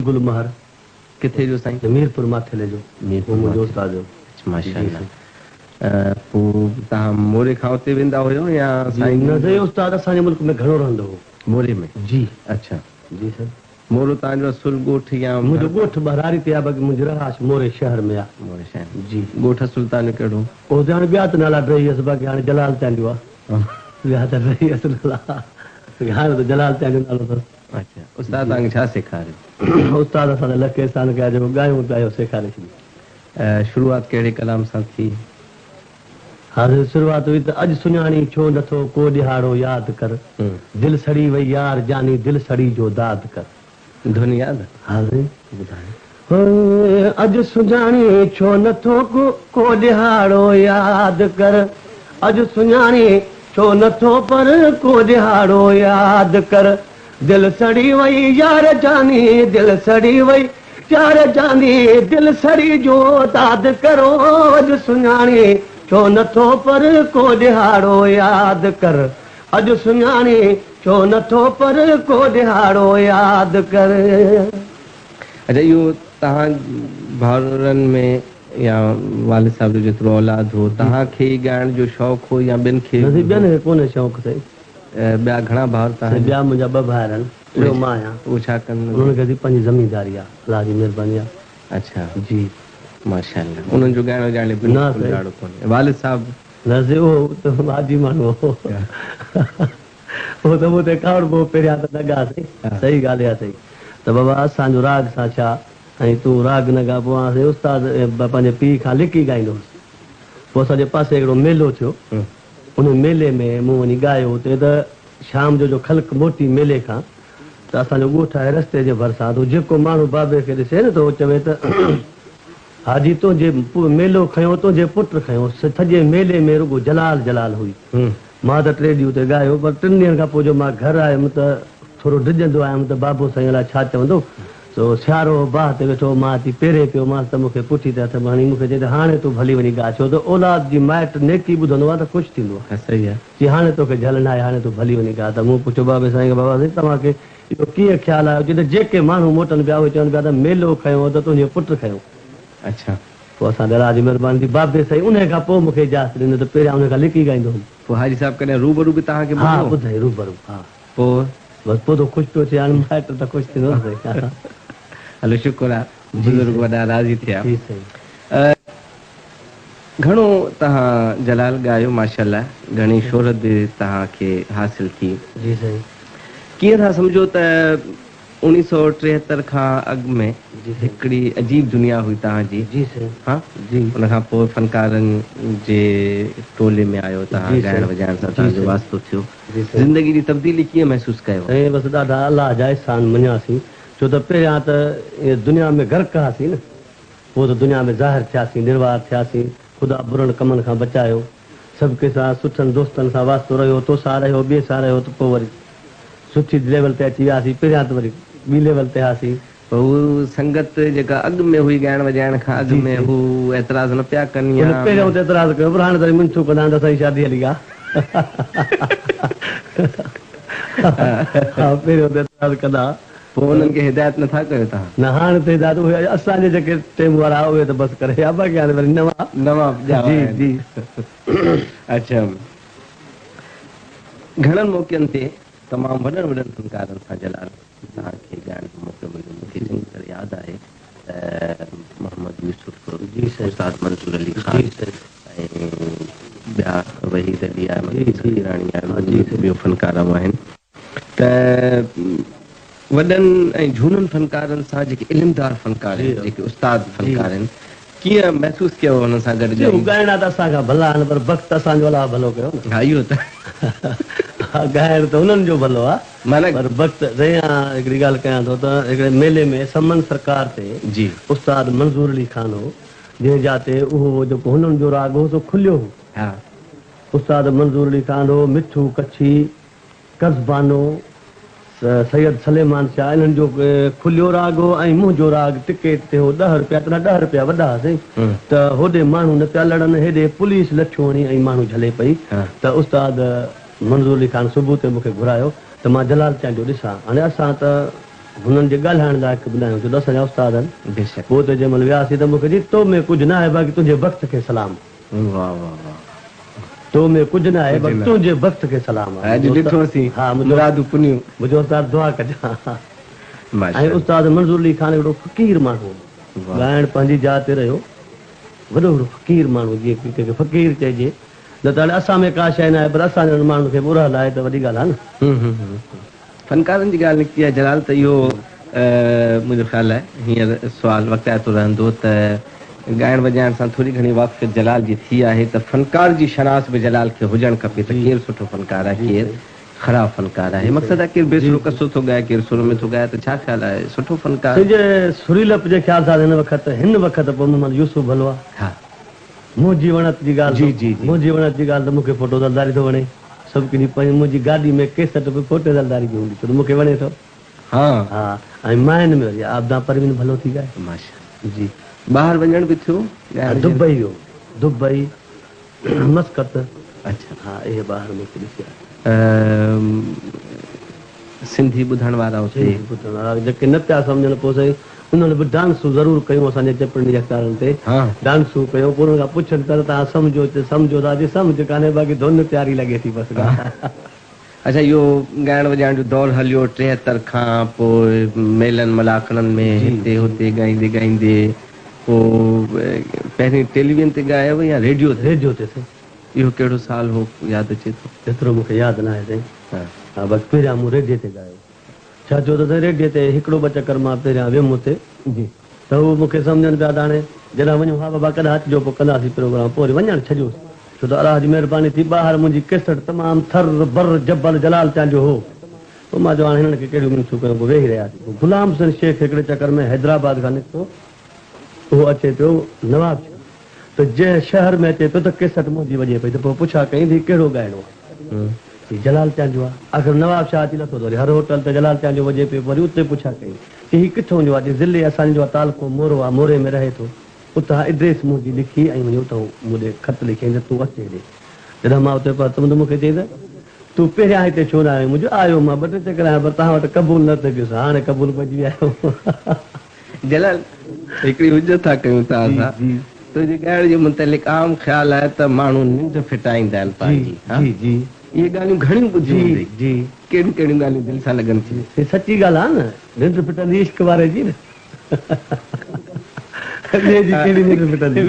गुलमहर किथे जो साईं? मीरपुर माथेले जो मुंहिंजो उस्ताद जो। माशाअल्लाह। पोइ तव्हां मोरे खां उते वेंदा हुयो या साईं? न साईं, उस्ताद असांजे मुल्क में घणो रहंदो हो। मोरे में? जी। अच्छा जी सर। मोरो तव्हांजो असुल ॻोठ या? मुंहिंजो ॻोठ बरारी ते आहे, बाक़ी मुंहिंजी रहाश मोरे शहर में आहे। मोरे शहर? जी। ॻोठ असुल तव्हांजो कहिड़ो? उते हाणे ॿिया त नाला रही हुअसि, बाक़ी हाणे जलाल चांडियो आहे। ॿिया त रही हुअसि नाला, हाणे त जलाल चांडियो नालो अथसि। अच्छा उस्ताद तव्हांखे छा सेखारियो? उस्ताद असांजा लखे साल कया, जेको ॻायूं पिया सेखारे छॾी। शुरूआत कहिड़े कलाम सां थी? हाणे शुरूआत हुई त अॼु सुञाणी छो नथो को ॾिहाड़ो यादि कर, दिलि सड़ी वई यार जानी दिलि सड़ी जो दाद कर। धुन यादि? हा साईं ॿुधायो। अॼु सुञाणी छो नथो को ॾिहाड़ो यादि कर, अॼु सुञाणी छो नथो पर को ॾिहाड़ो यादि कर, दिलि सड़ी वई यार जानी दिलि सड़ी वई यार जानी दिलि सड़ी जो दाद करो, अॼु सुञाणी छो नथो पर को ॾिहाड़ो यादि कर, अॼु सुञाणी छो नथो पर को ॾिहाड़ो यादि कर। अच्छा इहो तव्हां भाउरनि में या वालिद साहब जो जेतिरो औलाद हो, तव्हांखे ॻाइण जो शौक़ु हो या ॿियनि खे? ॿियनि खे कोन्हे शौक़ु साईं। ॿिया घणा भाउर तव्हां? ॿिया मुंहिंजा ॿ भाउर आहिनि, ॿियो मां आहियां। उहो छा कनि? उन्हनि खे पंहिंजी ज़मीनदारी आहे, अलाह जी महिरबानी आहे। अच्छा जी माशाअल्लाह। उन्हनि जो ॻाइण वॼाइण बिल्कुलु ॾाढो कोन्हे। वालिद साहब? न से उहो त आजी माण्हू हो, उहो त मूं ते कावड़ पोइ पहिरियां त न ॻा साईं। सही ॻाल्हि आहे साईं। त बाबा असांजो राग सां छा, ऐं तूं राग न ॻा। पोइ असां उस्ताद पंहिंजे पीउ खां लिकी ॻाईंदो हुउसि। पोइ असांजे पासे हिकिड़ो मेलो थियो, उन मेले में मूं वञी ॻायो। हुते त शाम जो ख़ल्क मोटी मेले खां, त असांजो ॻोठ आहे रस्ते जे भरिसां। त जेको माण्हू बाबे खे ॾिसे न त उहो चवे त हाजी तुंहिंजे मेलो खयो, तुंहिंजे पुट खयो। सॼे मेले में रुगो जलाल जलाल हुई। मां त 3 ॾींहं उते ॻायो, पर 3 ॾींहंनि खां पोइ जो मां घर आयुमि त थोरो डिॼंदो आयुमि त बाबो साईं अलाए छा चवंदो। सो सियारो बाह ते वेठो, मां अची पेरे पियो मां त मूंखे पुठी ते हथ हणी मूंखे चए त हाणे तूं भली वञी ॻा। छो त औलाद जी माइट नेकी ॿुधंदो आहे त ख़ुशि थींदो आहे। सही आहे की हाणे तोखे झलण आहे, हाणे तूं भली वञी ॻा। त मूं पुछियो बाबे साईं खे, बाबा साईं तव्हांखे इहो कीअं ख़्यालु आयो? चए त जेके माण्हू मोटनि पिया उहे चवनि पिया त मेलो खयो त तुंहिंजे पुट खयो। अच्छा पोइ असां अलाह जी महिरबानी थी बाबे साईं उन खां पोइ मूंखे इजाज़त ॾिनो त पहिरियां उन खां लिकी ॻाईंदो हुउमि। पोइ हाजी साहब कॾहिं रूबरू बि तव्हांखे? हा ॿुधाई रूबरू। हा पोइ बसि पोइ त ख़ुशि पियो थिए, हाणे माइट त ख़ुशि थींदो न साईं। हलो शुक्र आहे बुज़ुर्ग वॾा राज़ी थिया। जी साईं। घणो तव्हां जलाल ॻायो माशाअल्लाह, घणी शोहरत बि तव्हांखे हासिल थी। जी साईं। कीअं था सम्झो त 1973 खां अॻु में हिकिड़ी अजीब दुनिया हुई तव्हांजी? जी साईं। हा जी। उन खां पोइ फनकारनि जे टोले में आयो, तव्हां ॻाइण वॼाइण सां तव्हांजो वास्तो थियो। ज़िंदगी जी तब्दीली कीअं महसूसु कयो? साईं बसि ॾाढा अलाह जा एहसान मञियासीं। छो त पहिरियां त दुनिया में गर्क हुआसीं न, पोइ त दुनिया में ज़ाहिर थियासीं, निर्वार थियासीं। ख़ुदा बुरनि कमनि खां बचायो, सभु कंहिंसां सुठनि दोस्तनि सां वास्तो रहियो, तोसां रहियो, ॿिए सां रहियो, त पोइ वरी सुठी लेवल ते अची वियासीं। पहिरियां त वरी ॿी लेवल ते हुआसीं। पोइ हू संगत जेका अॻु में हुई ॻाइण वॼाइण खां अॻु में, हू एतिराज़ न पिया कनि? पहिरियों त एतिराज़ कयो, पर हाणे त मिंथू कंदा त असांजी शादी हली आहे। हा पहिरियों त एतिराज़ कंदा, पोइ उन्हनि खे हिदायत नथा कयो तव्हां? न हाणे त हिदायत उहे असांजे जेके टेम वारा उहे त बसि करे या बाक़ी हाणे वरी नवां। जी जी। अच्छा घणनि मौक़नि ते तमामु वॾनि वॾनि फनकारनि सां जलाल तव्हांखे ॻाइण जो मौक़ो मिलियो? मूंखे चङी तरह यादि आहे त मोहम्मद यूसुफ, उस्ताद मंसूर अली ख़ान ऐं ॿिया वहीद अली आहे, राणी आहे, ॿियो फनकार आहिनि। त वॾनि ऐं झूननि फनकारनि सां जेके इल्मदार फनकार आहिनि, जेके उस्ताद फनकार आहिनि, कीअं महसूसु कयो हुन सां गॾु? ॻाइणा त असांखां भला आहिनि, पर वक़्तु असांजो अलाह भलो कयो न। हा इहो त ॻाइण त हुननि जो भलो आहे, माना पर वक़्तु हिकिड़ी ॻाल्हि कयां थो त हिकिड़े मेले में समन सरकार ते जी उस्ताद मंसूर अली खान हो, जंहिं जाते उहो जेको हुननि जो राग हो सो खुलियो हो। हा उस्ताद मंसूर अली खान हो, मिठू कच्छी, कज़बानो, सैयद सलेमान शाह, इन्हनि जो खुलियो राग हो। ऐं मुंहिंजो राग टिकेट ते हो 10 रुपया, त 10 रुपया वॾा हुआसीं त होॾे माण्हू न पिया लड़नि, हेॾे पुलिस लठियूं हणी ऐं माण्हू झले पई। त उस्ताद मंसूर अली खान सुबुह ते मूंखे घुरायो त मां जलाल चांडियो ॾिसां। हाणे असां त हुननि जे ॻाल्हाइण लाइ ॿुधायूं त असांजा उस्ताद आहिनि बेशक पोइ त जंहिं महिल वियासीं त मूंखे जी तो में कुझु न आहे बाक़ी तुंहिंजे वक़्त खे सलाम वाह वाह वाह तो में कुझु न आहे बाक़ी तुंहिंजे वक़्त खे सलाम अॼु ॾिठोसीं हा मुरादूं पुनियूं मुंहिंजो उस्ताद दुआ कजां ऐं माशाअल्लाह उस्ताद मंज़ूर अली खान हिकिड़ो फ़क़ीर माण्हू वाह। ॻाइण पंहिंजी जाइ ते रहियो वॾो वॾो फ़क़ीर माण्हू जीअं कंहिंखे फ़क़ीर चइजे न त हाणे असां में का शइ न आहे पर असांजे माण्हू खे बुरहल आहे त वॾी ॻाल्हि आहे न फनकारनि जी ॻाल्हि निकिती आहे जलाल त इहो मुंहिंजो ख़्यालु आहे हींअर सुवालु वक़्ताइतो रहंदो त ॻाइण वॼाइण सां थोरी घणी वाक़फ़ जलाल जी थी आहे त फनकार जी शनास बि जलाल खे हुजणु खपे त केरु सुठो फनकार आहे केरु ख़राबु फनकार आहे मक़सदु आहे केरु बेसुरो कसो थो ॻाए केरु सुर में थो ॻाए त छा ख़्यालु आहे सुठो फनकार तुंहिंजे सुरीलप जे ख़्याल सां हिन वक़्तु पोइ मोहम्मद यूसुफ भलो आहे हा मुंहिंजी वणत जी ॻाल्हि जी, जी, जी। मुंहिंजी वणत जी ॻाल्हि त मूंखे फोटो दलदारी थो वणे सभु कंहिं पंहिंजी मुंहिंजी गाॾी में केसट बि फोटो दलदारी जी हूंदी छो त मूंखे वणे थो हा हा ऐं माइन में वरी आबदा परवीन भलो थी ॻाए माशा जी ॿाहिरि वञण बि थियो ॻाइण जे दुबई हो दुबई मस्कत अच्छा हा इहे ॿाहिरि मूंखे ॾिसिया सिंधी ॿुधण वारा हुते जेके न पिया सम्झनि पोइ साईं उन्हनि बि डांसूं ज़रूरु कयूं असांजे चपड़नि जे अख़बारनि ते हा डांसूं कयूं पोइ उन्हनि खां पुछनि त तव्हां सम्झो सम्झो था अॼु सम्झ कान्हे बाक़ी धुन तयारी लॻे थी बसि अच्छा इहो ॻाइण वॼाइण जो दौरु हलियो 73 खां पोइ मेलनि मलाखणनि में हिते हुते ॻाईंदे ॻाईंदे पोइ पहिरीं टेलीविजन ते ॻायो या रेडियो ते ते साईं इहो कहिड़ो साल हो यादि अचे थो एतिरो मूंखे यादि न आहे साईं हा हा बसि पहिरियां मूं रेडियो ते ॻायो छा चयो त रेडियो ते हिकिड़ो ॿ चकर मां पहिरियां वियुमि हुते जी त उहो मूंखे सम्झनि पिया त हाणे जॾहिं वञूं हा बाबा कॾहिं अचिजो पोइ कंदासीं प्रोग्राम पोइ वरी वञणु छॾियोसि छो त अलाह जी महिरबानी थी ॿाहिरि मुंहिंजी केसट तमामु थर बर जबल जलाल तव्हांजो हो पोइ मां चयो हाणे हिननि खे कहिड़ियूं मिनसूं कयूं पोइ वेही रहियासीं पोइ गुलाम हुसैन शेख हिकिड़े चकर में हैदराबाद खां निकितो उहो अचे पियो नवाब त जंहिं शहर में अचे पियो त केसट मुंहिंजी वॼे पई त पोइ पुछा कई थी कहिड़ो ॻाइणो आहे जलाल तव्हांजो आहे आख़िर नवाब शाह अची नथो वरी हर होटल ते जलाल तव्हांजो वॼे पियो वरी उते पुछा कई की हीउ किथां जो आहे ज़िले असांजो आहे तालको मोरो आहे मोरे में रहे थो उतां एड्रेस मुंहिंजी लिखी ऐं वञी उतां मूं ख़त लिखी त तूं अचे हेॾे जॾहिं मां उते पहुतमि त मूंखे चई त तूं पहिरियां हिते छो न आयो मुंहिंजो आयो मां 2 टे चकर आहियां पर तव्हां वटि क़बूल न थियो पियुसि हाणे क़बूल पइजी विया जलाल हिकिड़ी हुजत था कयूं था असां तुंहिंजे ॻाइण जे मुतलिक़ आम ख़्यालु आहे त माण्हू निंड फिटाईंदा आहिनि पंहिंजी जी जी इहे ॻाल्हियूं घणियूं ॿुधियूं हूंदी जी कहिड़ियूं कहिड़ियूं ॻाल्हियूं दिलि सां लॻनि थियूं हे सची ॻाल्हि आहे न निंड फिटंदी इश्क वारे जी न ॿिए जी कहिड़ी निंड फिटंदी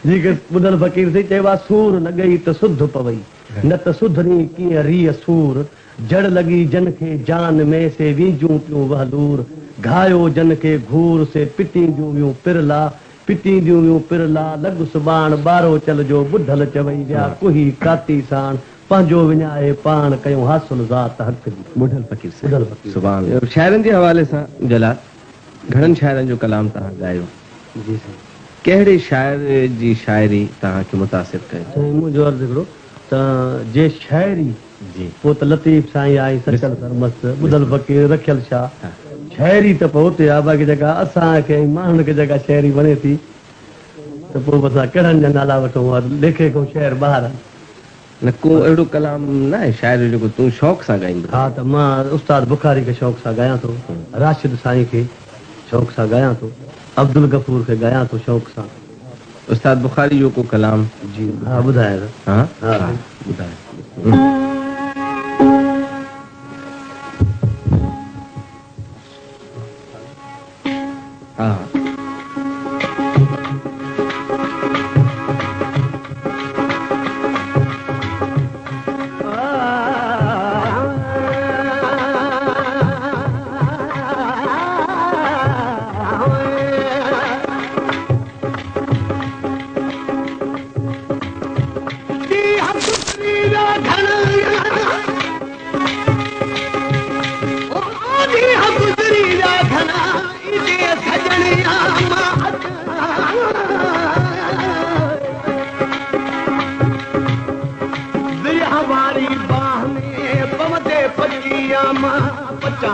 जी के ॿुधल फ़क़ीर थी चयो आहे सूर लॻई त सुध पवई न त सुधरी कीअं रीह सूर जड़ लॻी जन खे जान में से वीजूं पियूं वहलूर घायो जन खे घूर से पिटींदियूं वियूं पिरला पिटींदियूं वियूं पिरला लॻ सुभाण ॿारो चलजो ॿुधल चवई विया कुही काती साण पंहिंजो विञाए पाण कयूं हासिल ज़ात हक़ जी ॿुधल फ़क़ीर ॿुधल फ़क़ीर सुभाणे शाइरनि जे हवाले सां जलाल घणनि शाइरनि जो कलाम तव्हां ॻायो जी साईं कहिड़े शाइर जी शाइरी तव्हांखे मुतासिर कयो साईं मुंहिंजो अर्ज़ु हिकिड़ो त जे शाइरी जी पोइ त लतीफ़ साईं आई सचल सरमस्त ॿुधल फ़क़ीर रखियल शाह शाइरी त पोइ हुते आहे बाक़ी जेका असांखे माण्हुनि खे जेका शाइरी वणे थी त पोइ असां कहिड़नि जा नाला वठूं लेखे खां शहर ॿाहिरि न को अहिड़ो कलाम न आहे शाइर जेको तूं शौक़ सां ॻाईंदो हा त मां उस्ताद बुखारी खे शौक़ सां ॻायां थो राशिद साईं खे शौक़ सां ॻायां थो अब्दुल गफूर खे ॻायां थो शौक़ सां उस्ताद बुखारी जो को कलाम जी हा ॿुधाए हा हा ॿुधाए हा हमारी बाह में पवते पचिया मां पचा